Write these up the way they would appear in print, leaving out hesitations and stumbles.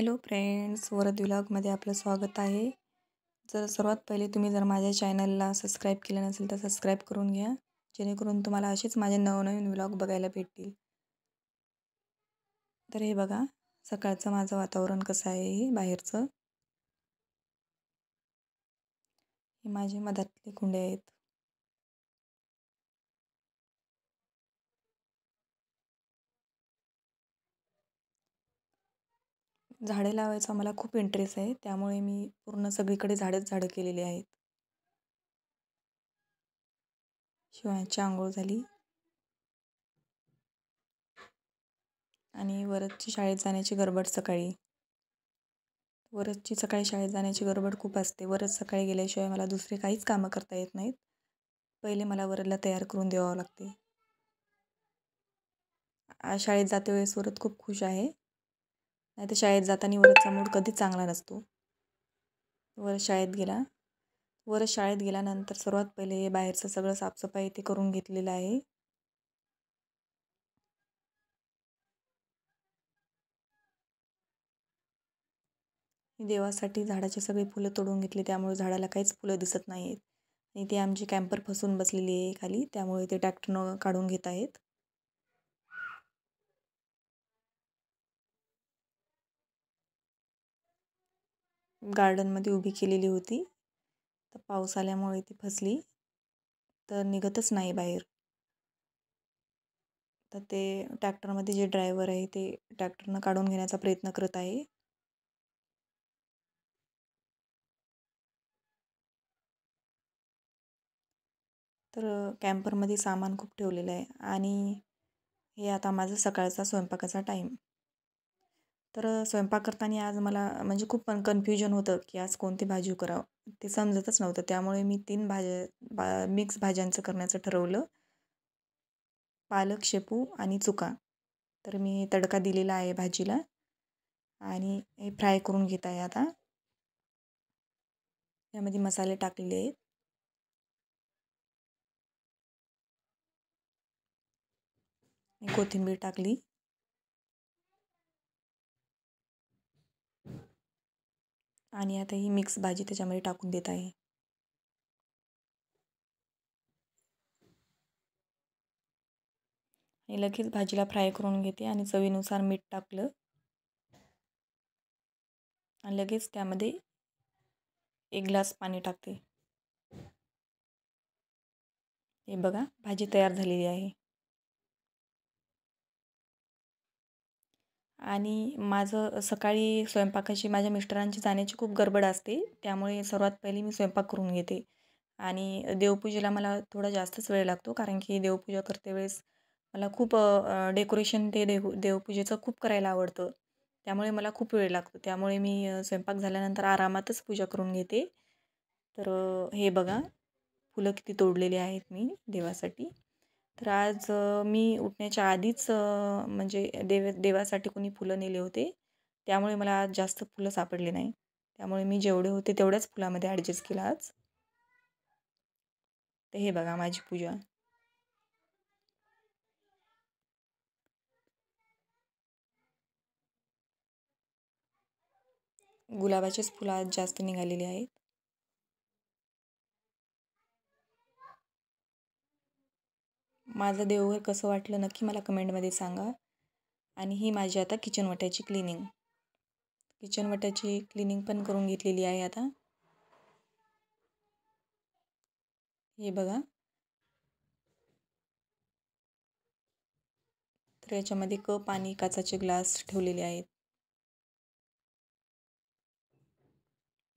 Hello friends, Varad व्लॉगमध्ये आपलं स्वागत आहे. सर्वात पहिले तुम्ही जर माझ्या चॅनलला सबस्क्राईब केलं नसेल तर सबस्क्राईब करून घ्या, जेणेकरून तुम्हाला असेच माझे नवनवीन व्लॉग बघायला भेटतील. तर हे बघा, सकाळचं माझं वातावरण कसं आहे हे बाहेरचं. हे माझे मधातले कुंडे आहेत. झाडे लावायचा मला खूप इंटरेस्ट आहे, त्यामुळे मी पूर्ण सगळीकडे झाडं केलेली आहेत. शिवायची आंघोळ झाली आणि वरदची शाळेत जाण्याची गडबड सकाळी. वरदची सकाळी शाळेत जाण्याची गडबड खूप असते. वरद सकाळी गेल्याशिवाय मला दुसरे काहीच कामं करता येत नाहीत. पहिले मला वरदला तयार करून द्यावं लागते. आज शाळेत जाते वेळेस वरद खूप खुश आहे. नाहीतर शाळेत जाताना वरदचा मूड कधीच चांगला नसतो. वरद शाळेत गेल्यानंतर सर्वात पहिले बाहेरचं सगळं साफसफाई ते करून घेतलेलं आहे. देवासाठी झाडाचे सगळे फुलं तोडून घेतली, त्यामुळे झाडाला काहीच फुलं दिसत नाही आहेत. आणि ती आमची कॅम्पर फसून बसलेली आहे खाली, त्यामुळे ते ट्रॅक्टरनं काढून घेत आहेत. गार्डनमध्ये उभी केलेली होती, तर पाऊस आल्यामुळे ती फसली, तर निघतच नाही बाहेर. तर ते ट्रॅक्टरमध्ये जे ड्रायव्हर आहे ते ट्रॅक्टरनं काढून घेण्याचा प्रयत्न करत आहे. तर कॅम्परमध्ये सामान खूप ठेवलेलं आहे आणि हे आता माझं सकाळचा स्वयंपाकाचा टाईम. तर स्वयंपाक करताना आज मला म्हणजे खूप कन्फ्युजन होतं की आज कोणती भाजी करावं, ते समजतच नव्हतं. त्यामुळे मी 3 मिक्स भाज्यांचं करण्याचं ठरवलं. पालक, शेपू आणि चुका. तर मी तडका दिलेला आहे भाजीला आणि हे फ्राय करून घेत आहे आता. यामध्ये मसाले टाकलेले आहेत. कोथिंबीर टाकली आणि आता ही मिक्स भाजी त्याच्यामध्ये टाकून देत आहे. आणि लगेच भाजीला फ्राय करून घेते आणि चवीनुसार मीठ टाकलं आणि लगेच त्यामध्ये 1 ग्लास पाणी टाकते. हे बघा, भाजी तयार झालेली आहे. आणि माझं सकाळी स्वयंपाकाची माझ्या मिस्टरांची जाण्याची खूप गडबड असते, त्यामुळे सर्वात पहिले मी स्वयंपाक करून घेते. आणि देवपूजेला मला थोडा जास्तच वेळ लागतो, कारण की देवपूजा करते वेळेस मला खूप डेकोरेशन ते देवपूजेचं खूप करायला आवडतं. त्यामुळे मला खूप वेळ लागतो. त्यामुळे मी स्वयंपाक झाल्यानंतर आरामातच पूजा करून घेते. तर हे बघा, फुलं किती तोडलेली आहेत मी देवासाठी. तर आज मी उठण्याच्या आधीच म्हणजे देवासाठी कोणी फुलं नेले होते, त्यामुळे मला आज जास्त फुलं सापडले नाही. त्यामुळे मी जेवढे होते तेवढ्याच फुलामध्ये ॲडजस्ट केला आज. तर हे बघा माझी पूजा. गुलाबाचेच फुलं आज जास्त निघालेले आहेत. माझं देवघर कसं वाटलं नक्की मला कमेंटमध्ये सांगा. आणि ही माझी आता किचन वाट्याची क्लिनिंग पण करून घेतलेली आहे आता. हे बघा, तर याच्यामध्ये कप आणि काचाचे ग्लास ठेवलेले आहेत.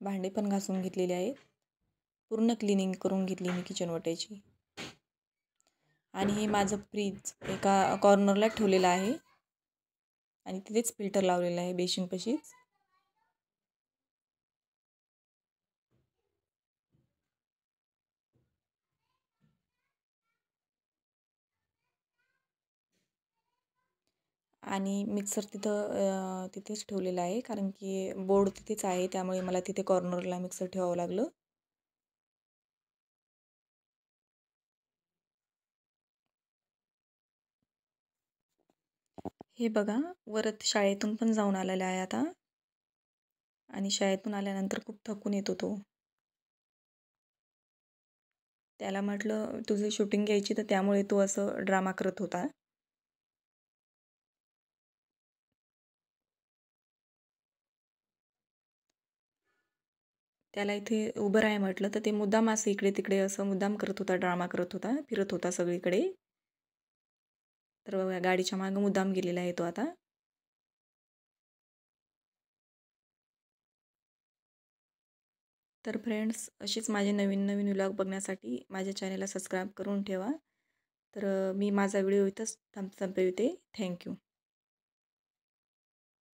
भांडे पण घासून घेतलेले आहेत. पूर्ण क्लिनिंग करून घेतली मी किचन वाट्याची. आणि हे माझं फ्रीज एका कॉर्नरला ठेवलेलं आहे आणि तिथेच फिल्टर लावलेलं आहे बेसिनपाशीच. आणि मिक्सर तिथेच ठेवलेला आहे, कारण की बोर्ड तिथेच आहे, त्यामुळे मला तिथे कॉर्नरला मिक्सर ठेवावं लागलं. हे बघा, वरद शाळेतून पण जाऊन आलेला आहे आता. आणि शाळेतून आल्यानंतर खूप थकून येतो तो. त्याला म्हटलं तुझी शूटिंग घ्यायची तर त्यामुळे तो असं ड्रामा करत होता. त्याला इथे उभं राहा म्हटलं तर ते मुद्दाम असं इकडे-तिकडे असं मुद्दाम करत होता, ड्रामा करत होता, फिरत होता सगळीकडे. तर गाडीच्या मागे मुद्दाम गेलेला आहे तो आता. तर फ्रेंड्स अशीच माझे नवीन-नवीन व्लॉग बघण्यासाठी माझ्या चॅनेलला सबस्क्राईब करून ठेवा. तर मी माझा व्हिडिओ इथंच संपविते. Thank you.